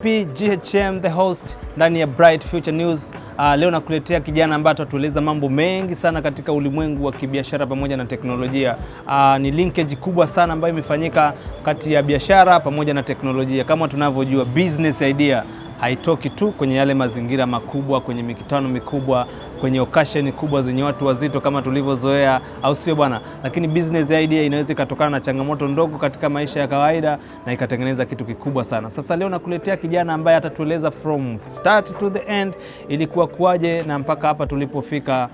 GHM the host ndani ya Bright Future News. Leo nakuletea kijana ambaye atatueleza mambo mengi sana katika ulimwengu wa kibiashara pamoja na teknolojia. Ni linkage kubwa sana ambayo imefanyika kati ya biashara pamoja na teknolojia. Kama tunavyojua, business idea haitoki tu kwenye yale mazingira makubwa, kwenye mikutano mikubwa, kwenye occasion kubwa zenye watu wazito kama tulivyozoea, au sio bwana? Lakini business idea inaweza ikatokana na changamoto ndogo katika maisha ya kawaida na ikatengeneza kitu kikubwa sana. Sasa leo nakuletea kijana ambaye atatueleza from start to the end ilikuwa kuaje na mpaka hapa tulipofika,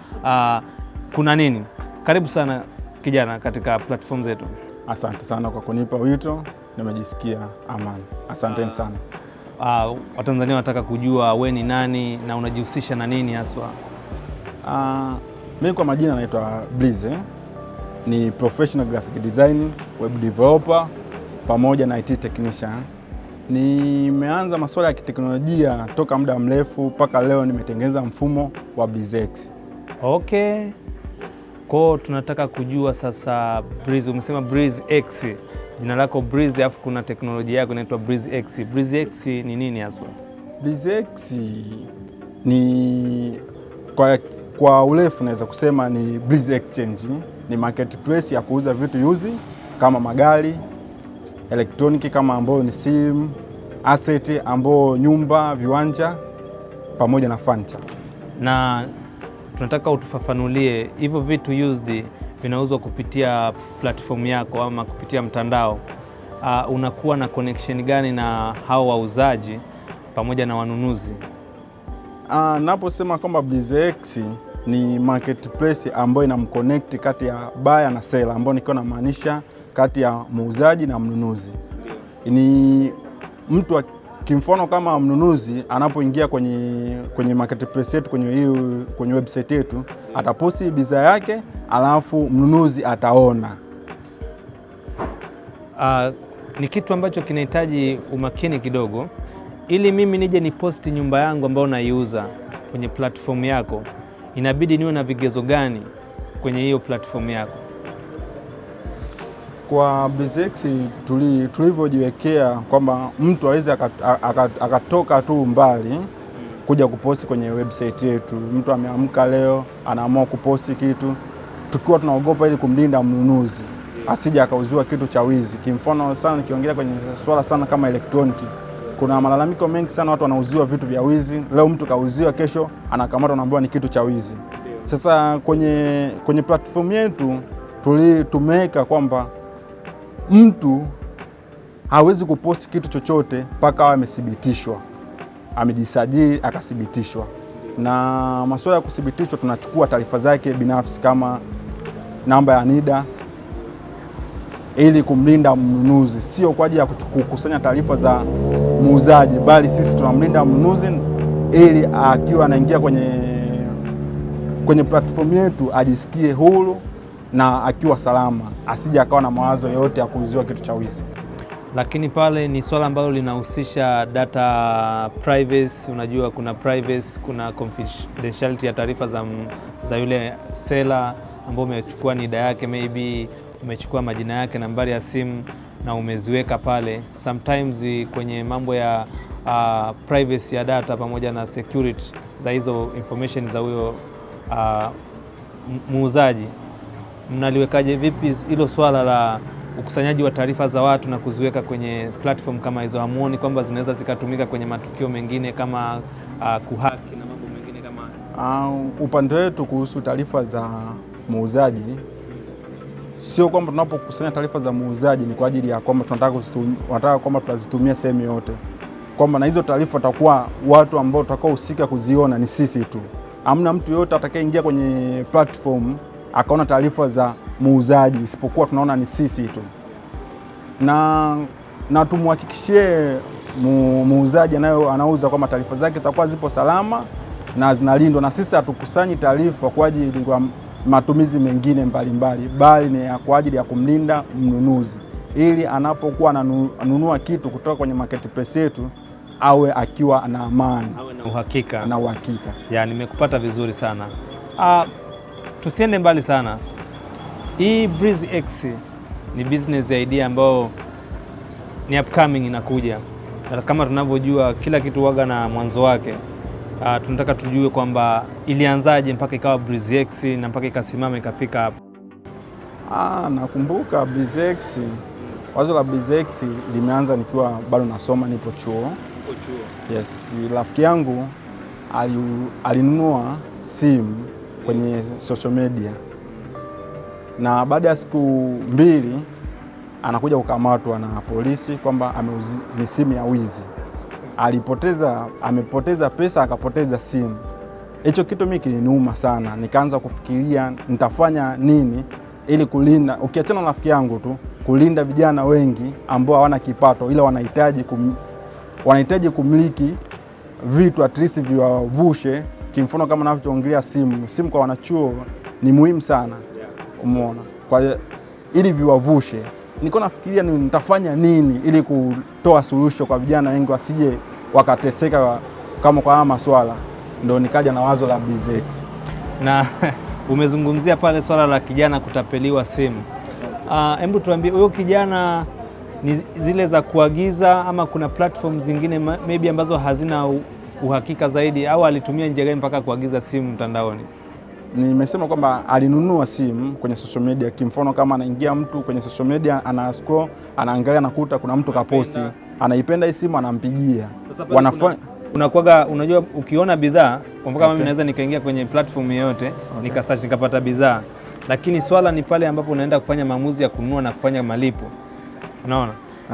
kuna nini. Karibu sana kijana katika platform zetu. Asante sana kwa kunipa wito, nimejisikia amani. Asanteni sana. Watanzania wanataka kujua we ni nani na unajihusisha na nini haswa? Mimi kwa majina naitwa Blize, ni professional graphic design, web developer pamoja na IT technician. Nimeanza masuala ya kiteknolojia toka muda mrefu mpaka leo nimetengeneza mfumo wa BlizeX. Okay. Kwa tunataka kujua sasa Blize, umesema BlizeX. Jina lako Blize, afu kuna teknolojia yako inaitwa BlizeX. BlizeX ni nini haswa? BlizeX ni kwa urefu naweza kusema ni Blize Exchange, ni marketplace ya kuuza vitu used kama magari, elektroniki kama ambayo ni simu, asset ambayo nyumba, viwanja pamoja na furniture. Na tunataka utufafanulie hivyo vitu used vinauzwa kupitia platform yako ama kupitia mtandao. Unakuwa na connection gani na hao wauzaji pamoja na wanunuzi? Naposema kwamba BlizeX ni marketplace ambayo inamconnect kati ya buyer na seller, ambayo nikiwa namaanisha kati ya muuzaji na mnunuzi. Ni mtu kimfano kama mnunuzi anapoingia kwenye marketplace yetu, kwenye website yetu, ataposti bidhaa yake, alafu mnunuzi ataona. Ni kitu ambacho kinahitaji umakini kidogo. Ili mimi nije ni posti nyumba yangu ambayo naiuza kwenye platform yako, inabidi niwe na vigezo gani kwenye hiyo platform yako? Kwa BlizeX tulivyojiwekea kwamba mtu aweze akatoka tu mbali kuja kuposti kwenye website yetu. Mtu ameamka leo anaamua kuposti kitu, tukiwa tunaogopa ili kumlinda mnunuzi asije akauziwa kitu cha wizi. Kimfano sana nikiongelea kwenye swala sana kama elektroniki, kuna malalamiko mengi sana, watu wanauziwa vitu vya wizi. Leo mtu kauziwa, kesho anakamatwa, anaambiwa ni kitu cha wizi. Sasa kwenye platform yetu tumeweka kwamba mtu hawezi kuposti kitu chochote mpaka awe amethibitishwa, amejisajili akathibitishwa. Na masuala ya kuthibitishwa, tunachukua taarifa zake binafsi kama namba ya NIDA ili kumlinda mnunuzi, sio kwa ajili ya kukusanya taarifa za muuzaji, bali sisi tunamlinda mnunuzi ili akiwa anaingia kwenye platform yetu ajisikie huru na akiwa salama, asije akawa na mawazo yote ya kuuziwa kitu cha wizi. Lakini pale ni swala ambalo linahusisha data privacy. Unajua kuna privacy, kuna confidentiality ya taarifa za yule seller ambao umechukua NIDA yake, maybe umechukua majina yake, nambari ya simu na umeziweka pale. Sometimes kwenye mambo ya privacy ya data pamoja na security za hizo information za huyo muuzaji, mnaliwekaje vipi hilo swala la ukusanyaji wa taarifa za watu na kuziweka kwenye platform kama hizo? Hamuoni kwamba zinaweza zikatumika kwenye matukio mengine kama kuhaki na mambo mengine kama? Upande wetu kuhusu taarifa za muuzaji, sio kwamba tunapokusanya taarifa za muuzaji ni kwa ajili ya kwamba tunataka kwamba tunazitumia sehemu yote, kwamba na hizo taarifa takuwa watu ambao tutakaohusika kuziona ni sisi tu. Hamna mtu yote atakayeingia kwenye platform akaona taarifa za muuzaji, isipokuwa tunaona ni sisi tu. Na tumhakikishie muuzaji anauza kwamba taarifa zake zitakuwa zipo salama na zinalindwa, na sisi hatukusanyi taarifa kwa ajili ya matumizi mengine mbalimbali, bali ni kwa ajili ya kumlinda mnunuzi, ili anapokuwa ananunua kitu kutoka kwenye marketplace yetu awe akiwa na amani, awe na uhakika. Ya, nimekupata vizuri sana. Tusiende mbali sana. Hii BlizeX ni business idea ambayo ni upcoming inakuja. kama tunavyojua kila kitu waga na mwanzo wake. Tunataka tujue kwamba ilianzaje mpaka ikawa BreezyX na mpaka ikasimama ikafika hapo. Nakumbuka BreezyX, wazo la BreezyX limeanza nikiwa bado nasoma, nipo chuo. Yes, rafiki yangu alinunua simu kwenye social media, na baada ya siku 2 anakuja kukamatwa na polisi kwamba ni simu ya wizi. Amepoteza pesa, akapoteza simu. Hicho kitu mimi kiliniuma sana, nikaanza kufikiria nitafanya nini ili kulinda, ukiachana na rafiki yangu tu, kulinda vijana wengi ambao hawana kipato ila wanahitaji kumiliki vitu at least viwavushe. Kimfano kama ninavyoongelea simu kwa wanachuo ni muhimu sana, umeona, kwa ili viwavushe. Niko nafikiria nitafanya nini ili kutoa suluhisho kwa vijana wengi wasije wakateseka kama kwa haya maswala, ndio nikaja na wazo la BreezyX. Na umezungumzia pale swala la kijana kutapeliwa simu. Hebu tuambie, huyo kijana ni zile za kuagiza ama kuna platform zingine maybe ambazo hazina uhakika zaidi, au alitumia njia gani mpaka kuagiza simu mtandaoni? Nimesema kwamba alinunua simu kwenye social media. Kimfano kama anaingia mtu kwenye social media, ana scroll, anaangalia, nakuta kuna mtu kaposti, anaipenda hii simu, anampigia. Unakuwaga, unajua, ukiona bidhaa kwa mfano mimi naweza nikaingia kwenye platform yoyote nikasearch nikapata bidhaa, lakini swala ni pale ambapo unaenda kufanya maamuzi ya kununua na kufanya malipo. Unaona?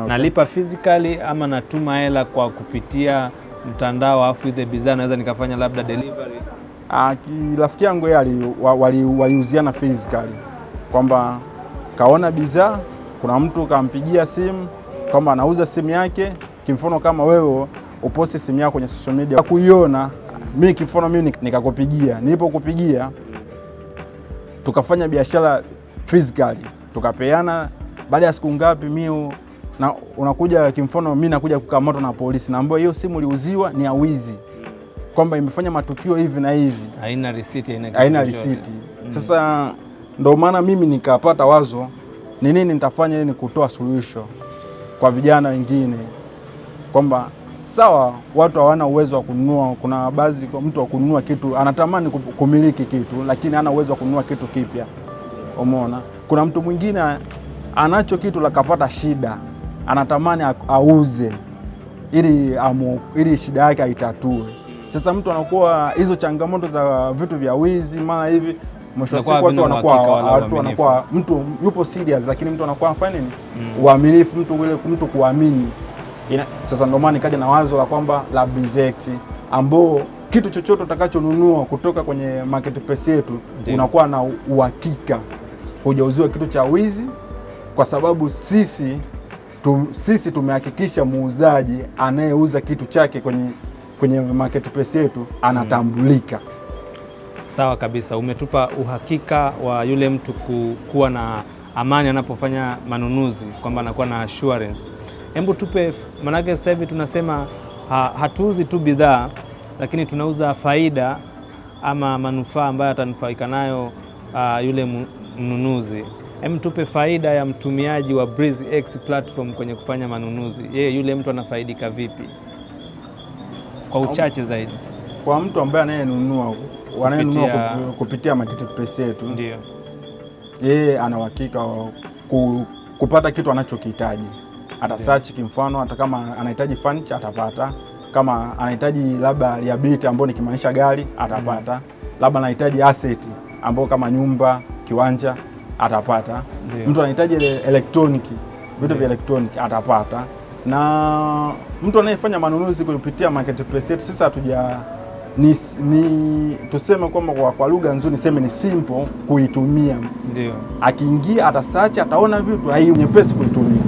Nalipa physically ama natuma hela kwa kupitia mtandao, afu ile bidhaa naweza nikafanya labda delivery. Rafiki yangu yeye waliuziana physically, kwamba kaona bidhaa, kuna mtu kampigia simu kwamba anauza simu yake. Kimfano kama wewe uposti simu yako kwenye social media, kuiona mimi, kimfano mimi nikakupigia, nilipokupigia tukafanya biashara physically, tukapeana. Baada ya siku ngapi mimi na unakuja, kimfano mimi nakuja kukamatwa na polisi, naambiwa hiyo simu iliuziwa ni ya wizi, kwamba imefanya matukio hivi na hivi, haina receipt, haina receipt. Sasa ndio maana mimi nikapata wazo ni nini nitafanya ili kutoa suluhisho kwa vijana wengine, kwamba sawa, watu hawana uwezo wa kununua. Kuna baadhi mtu wa kununua kitu anatamani kumiliki kitu, lakini hana uwezo wa kununua kitu kipya. Umeona, kuna mtu mwingine anacho kitu lakapata shida, anatamani auze ili shida yake aitatue. Sasa mtu anakuwa hizo changamoto za vitu vya wizi mara hivi, mwisho wa siku watu wanakuwa mtu yupo serious, lakini mtu anakuwa afanya nini? Uaminifu, mtu kuamini. Sasa ndio maana nikaja na wazo la kwamba la BreezyX, ambao kitu chochote utakachonunua kutoka kwenye marketplace yetu unakuwa na uhakika hujauziwa kitu cha wizi, kwa sababu sisi tumehakikisha muuzaji anayeuza kitu chake kwenye marketplace yetu anatambulika. Sawa kabisa, umetupa uhakika wa yule mtu kuwa na amani anapofanya manunuzi, kwamba anakuwa na assurance. Hebu tupe, manake sasa hivi tunasema hatuuzi tu bidhaa, lakini tunauza faida ama manufaa ambayo atanufaika nayo yule mnunuzi. Hebu tupe faida ya mtumiaji wa BreezyX platform kwenye kufanya manunuzi. Yule mtu anafaidika vipi kwa uchache zaidi? Kwa mtu ambaye anayenunua kupitia marketplace yetu, ndio yeye ana uhakika kupata kitu anachokihitaji. Atasearch, kimfano hata kama anahitaji furniture atapata, kama anahitaji labda liability ambayo nikimaanisha gari atapata, labda anahitaji asset ambayo kama nyumba, kiwanja atapata. Mtu anahitaji elektroniki, vitu vya elektroniki atapata. Na mtu anayefanya manunuzi kupitia marketplace yetu, sisi tuseme kwamba kwa lugha nzuri niseme ni simple kuitumia. Ndio. Akiingia atasearch, ataona vitu, hai nyepesi kuitumia.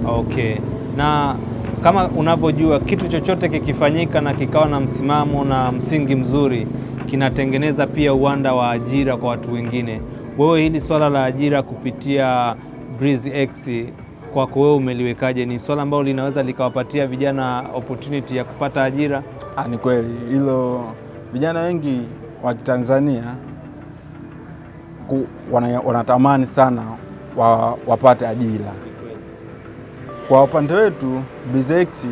Okay. Na kama unavyojua kitu chochote kikifanyika na kikawa na msimamo na msingi mzuri, kinatengeneza pia uwanda wa ajira kwa watu wengine. Wewe hili swala la ajira kupitia BreezyX kwako wewe umeliwekaje? Ni swala ambalo linaweza likawapatia vijana opportunity ya kupata ajira? Ni kweli hilo, vijana wengi wa Kitanzania wanatamani sana wapate ajira. Kwa upande wetu BreezyX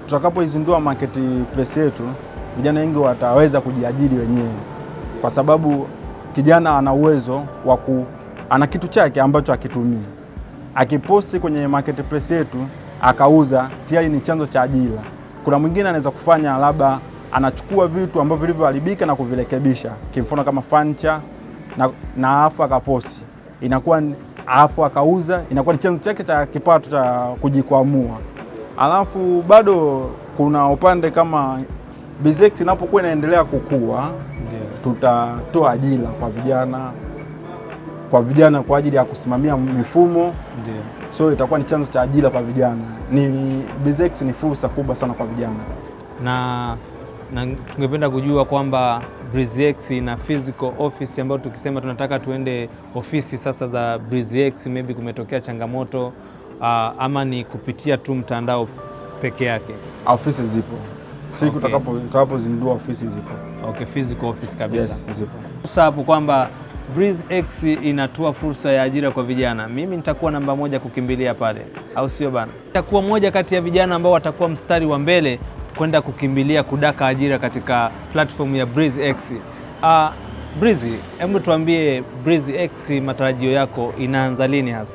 tutakapoizindua marketplace yetu, vijana wengi wataweza kujiajiri wenyewe, kwa sababu kijana ana uwezo wa ana kitu chake ambacho akitumii, akiposti kwenye marketplace yetu akauza, tayari ni chanzo cha ajira. Kuna mwingine anaweza kufanya labda anachukua vitu ambavyo vilivyoharibika na kuvirekebisha, kimfano kama furniture na afu akaposti, inakuwa afu akauza, inakuwa ni chanzo chake cha kipato cha kujikwamua. Alafu bado kuna upande kama BizX inapokuwa inaendelea kukua, tutatoa ajira kwa vijana kwa ajili ya kusimamia mifumo. So itakuwa ni chanzo cha ajira kwa vijana. BizX ni fursa kubwa sana kwa vijana. Na tungependa kujua kwamba BizX ina physical office, ambayo tukisema tunataka tuende ofisi sasa za BizX, maybe kumetokea changamoto ama ni kupitia tu mtandao peke yake? Ofisi zipo. Siku tutakapozindua ofisi zipo. Okay, physical office kabisa. Yes, zipo. Sasa hapo kwamba BizX inatoa fursa ya ajira kwa vijana, mimi nitakuwa namba moja kukimbilia pale, au sio bana? Nitakuwa moja kati ya vijana ambao watakuwa mstari wa mbele kwenda kukimbilia kudaka ajira katika platform ya BizX. Brizi, hebu tuambie BizX, matarajio yako inaanza lini hasa?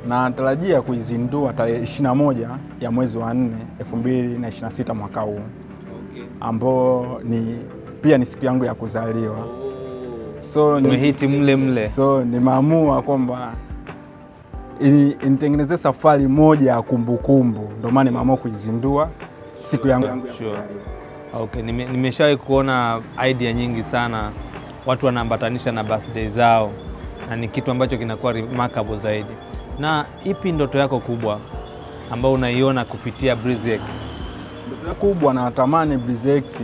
Natarajia kuizindua tarehe 21 ya mwezi wa 4 2026 mwaka huu, ambao pia ni siku yangu ya kuzaliwa. So nimehiti mle. So nimeamua kwamba nitengeneze safari moja ya kumbukumbu, ndio maana nimeamua kuizindua siku yangu. Sure. Okay, nimeshawahi kuona idea nyingi sana watu wanaambatanisha na birthday zao, na ni kitu ambacho kinakuwa remarkable zaidi. Na ipi ndoto yako kubwa ambayo unaiona kupitia BizX? Ndoto kubwa, natamani BizX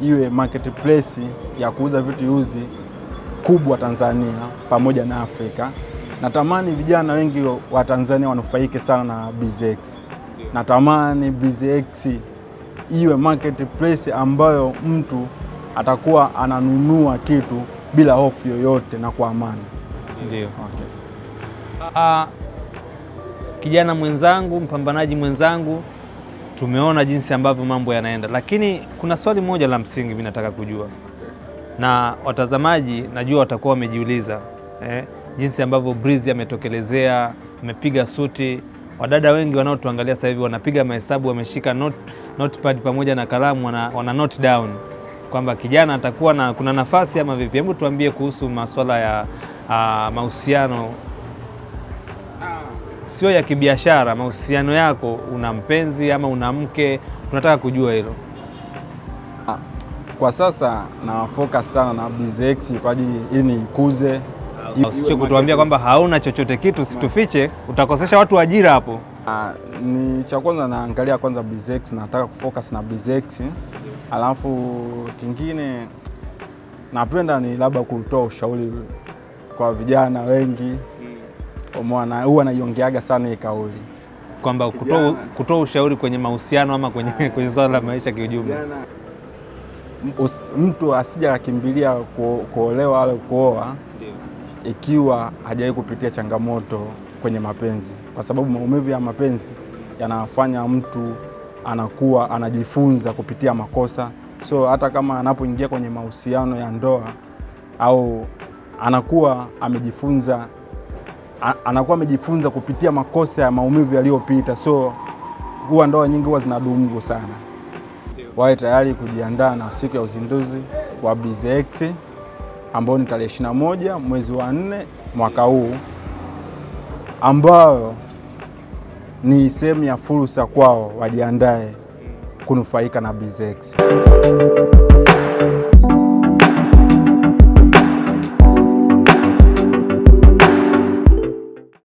iwe marketplace ya kuuza vitu uzi kubwa Tanzania pamoja na Afrika. Natamani vijana wengi wa Tanzania wanufaike sana na BizX. Natamani BizX iwe marketplace ambayo mtu atakuwa ananunua kitu bila hofu yoyote na kwa amani. Ndio. Okay. Kijana mwenzangu, mpambanaji mwenzangu, tumeona jinsi ambavyo mambo yanaenda, lakini kuna swali moja la msingi mimi nataka kujua, na watazamaji najua watakuwa wamejiuliza jinsi ambavyo Brizi ametokelezea, amepiga suti. Wadada wengi wanaotuangalia sasa hivi wanapiga mahesabu, wameshika notepad pamoja na kalamu, wana note down kwamba kijana atakuwa kuna nafasi ama vipi. Hebu tuambie kuhusu masuala ya mahusiano, sio ya kibiashara, mahusiano yako, una mpenzi ama una mke? Tunataka kujua hilo. Kwa sasa na focus sana na BizX kwa ajili ili nikuze. Usiche kutuambia kwamba hauna chochote kitu, situfiche, utakosesha watu ajira hapo. Ni cha kwanza naangalia kwanza BizX, nataka kufocus na BizX. Alafu kingine napenda ni labda kutoa ushauri kwa vijana wengi. Umeona, huwa naiongeaga sana hii kauli kwamba kutoa ushauri kwenye mahusiano ama kwenye swala la maisha kiujumla. Mtu asija akimbilia kuolewa au kuoa ikiwa hajawahi kupitia changamoto kwenye mapenzi, kwa sababu maumivu ya mapenzi yanafanya mtu anakuwa anajifunza kupitia makosa. So hata kama anapoingia kwenye mahusiano ya ndoa au anakuwa amejifunza kupitia makosa ya maumivu yaliyopita. So huwa ndoa nyingi huwa zinadumu sana. Wawe tayari kujiandaa na siku ya uzinduzi wa BizX ambao ni tarehe 21 mwezi wa 4 mwaka huu, ambao ni sehemu ya fursa kwao, wajiandae kunufaika na BizX.